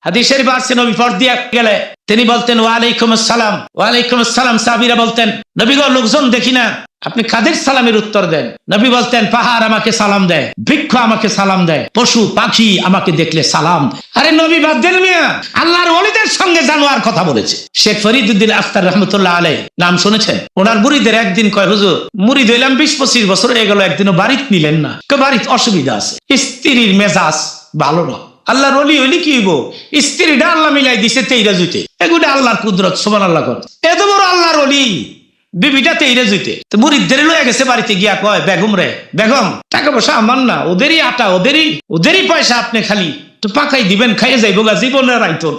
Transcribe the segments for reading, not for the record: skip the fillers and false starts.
হাদিস শরীফে আছে নবী পথ দিয়ে গেলে তিনি বলতেন ওয়ালাইকুম আসসালাম, ওয়ালাইকুম আসসালাম। সাহাবীরা বলতেন নবী গো লোকজন দেখি না, আপনি কাদের সালামের উত্তর দেন? নবী বলতেন পাহাড় আমাকে সালাম দেয়, বৃক্ষ আমাকে সালাম দেয়, পশু পাখি আমাকে দেখলে সালাম দেয়। আরে নবী বাদ দেন মিয়া, আল্লাহর ওলিদের সঙ্গে জানোয়ার কথা বলেছে। শেখ ফরিদউদ্দিন আখতার রহমতুল্লাহ আলাইহি নাম শুনেছেন? ওনার মুরিদের একদিন কয় হুজুর মুরিদ হইলাম 20-25 বছর হয়ে গেল, একদিনও বাড়িতে নিলেন না। বাড়িতে অসুবিধা আছে, স্ত্রীর মেজাজ ভালো না। আল্লাহর ওলি হইলে কি হইব? স্ত্রীটা আল্লাহ মিলাই দিছে তেইরা জুইতে, এগুলো আল্লাহর কুদরত, সুবহানাল্লাহ করে। এত বড় আল্লাহর ওলি বিবিটা তেইরা জুইতে, তো মুরিদদের লয়ে গেছে বাড়িতে গিয়া কয় বেগম রে, বেগম টাকা পয়সা আমার না, ওদেরই আটা, ওদেরই পয়সা, আপনি খালি তো পাকাই দিবেন, খাইয়ে যাইব গা জীবনের রাইতর।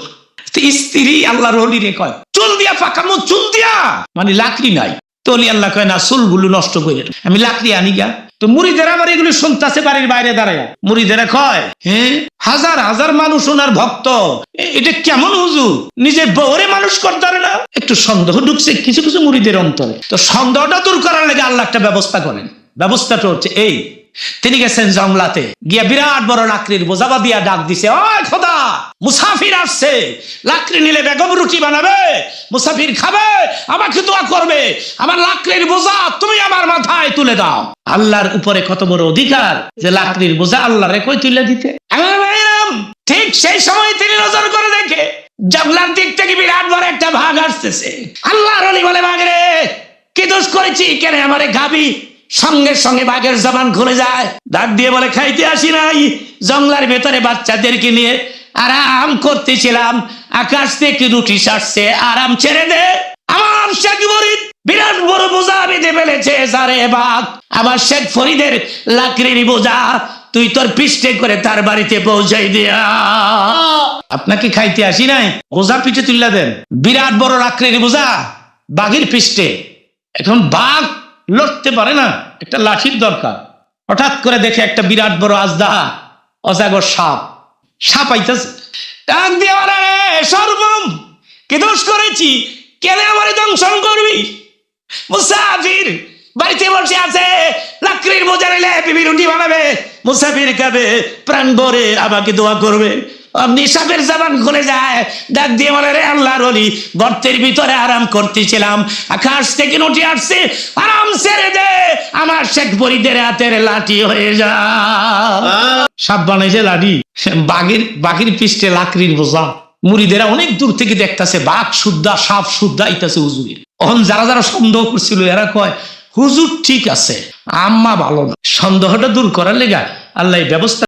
স্ত্রী আল্লাহর ওলি রে কয় চুল দিয়া পাকামো, চুল দিয়া মানে লাকড়ি নাই তো। অলি আল্লাহ কয় না, চুলগুলো নষ্ট করে আমি লাকড়ি আনি গা। তো মুরিদেরা আবার এগুলো শুনতেছে বাড়ির বাইরে দাঁড়ায়। মুরিদেরা কয় হ্যাঁ, হাজার হাজার মানুষ ওনার ভক্ত, এটা কেমন হুজুর নিজের বউরে মানুষ করতে পারে না? একটু সন্দেহ ঢুকছে কিছু কিছু মুরিদের অন্তরে। তো সন্দেহটা দূর করার লাগে আল্লাহ একটা ব্যবস্থা করেন। ব্যবস্থাটা হচ্ছে এই, তিনি গেছেন জংলাতে, গিয়া বিরাট বড় লাকড়ির বোঝাবা দিয়া ডাক দিছে, ওই খোদা মুসাফির আসছে, লাকড়ি নিলে বেগম রুটি বানাবে, মুসাফির খাবে, আমাকে দোয়া করবে, আমার লাকড়ির বোঝা তুমি আমার মাথায় তুলে দাও। আল্লাহর উপরে কত বড় অধিকার যে লাকড়ির বোঝা আল্লাহর কই তুলে দিতে। ঠিক সেই সময় তিনি নজর করে দেখে জংলার দিক থেকে বিরাট বড় একটা ভাগ আসতেছে। আল্লাহর ওলি বলে, ভাগ রে কি দোষ করেছি, কেন আমারে গাবি? সঙ্গে সঙ্গে বাঘের জবান খুলে যায়, ডাক দিয়ে বলে খাইতে আসি নাই, জংলার ভেতরে বাচ্চাদেরকে নিয়ে আরাম করতেছিলাম, আকাশ থেকে রুটি সারছে, আরাম ছেড়ে দে। আমার শেখ ফরিদ বিরাট বড় বোঝা বেঁধে ফেলেছে, সারে বাঘ আমার শেখ ফরিদের লাকড়ির বোঝা তুই তোর পৃষ্ঠে করে তার বাড়িতে পৌঁছাই দিয়া। আপনাকে খাইতে আসি নাই, বোঝা পিঠে তুলে দেন। বিরাট বড় লাকড়ির বোঝা বাঘের পৃষ্ঠে। এখন বাঘ লড়তে পারে না, একটা লাঠির দরকার। হঠাৎ করে দেখে একটা বিরাট বড় আজদাহা, অজাগর সাপ আইতেছে। ডাক দিয়ে বলে, সর্বম কি দোষ করেছি, কেন আমারে দংশন করবি? মুসাফির বাড়িতে বসে আছে, লাকড়ির বোঝা নিলে বিবি রুটি বানাবে, মুসাফির খাবে, প্রাণ ভরে আমাকে দোয়া করবে। আপনি সাপের জবান খুলে যায়, ডাক দিয়ে বলে, রে আল্লাহর ওলি, গর্তের ভিতরে আরাম করতেছিলাম, আকাশ থেকে রুটি আসছে, আরাম ছেড়ে দে, আমার শেখ ফরিদের হাতের লাঠি হয়ে যা। সাপ বানাইছে লাঠি, বাঘের পৃষ্ঠে লাকড়ির বোঝা। মুরিদেরা অনেক দূর থেকে দেখতেছে বাঘ শুদ্ধা, সাপ শুদ্ধা আইতাছে হুজুরের। এখন যারা যারা সন্দেহ করছিল এরা কয় হুজুর ঠিক আছে, আম্মা ভালো না। সন্দেহটা দূর করার লেগা আল্লাহ ব্যবস্থা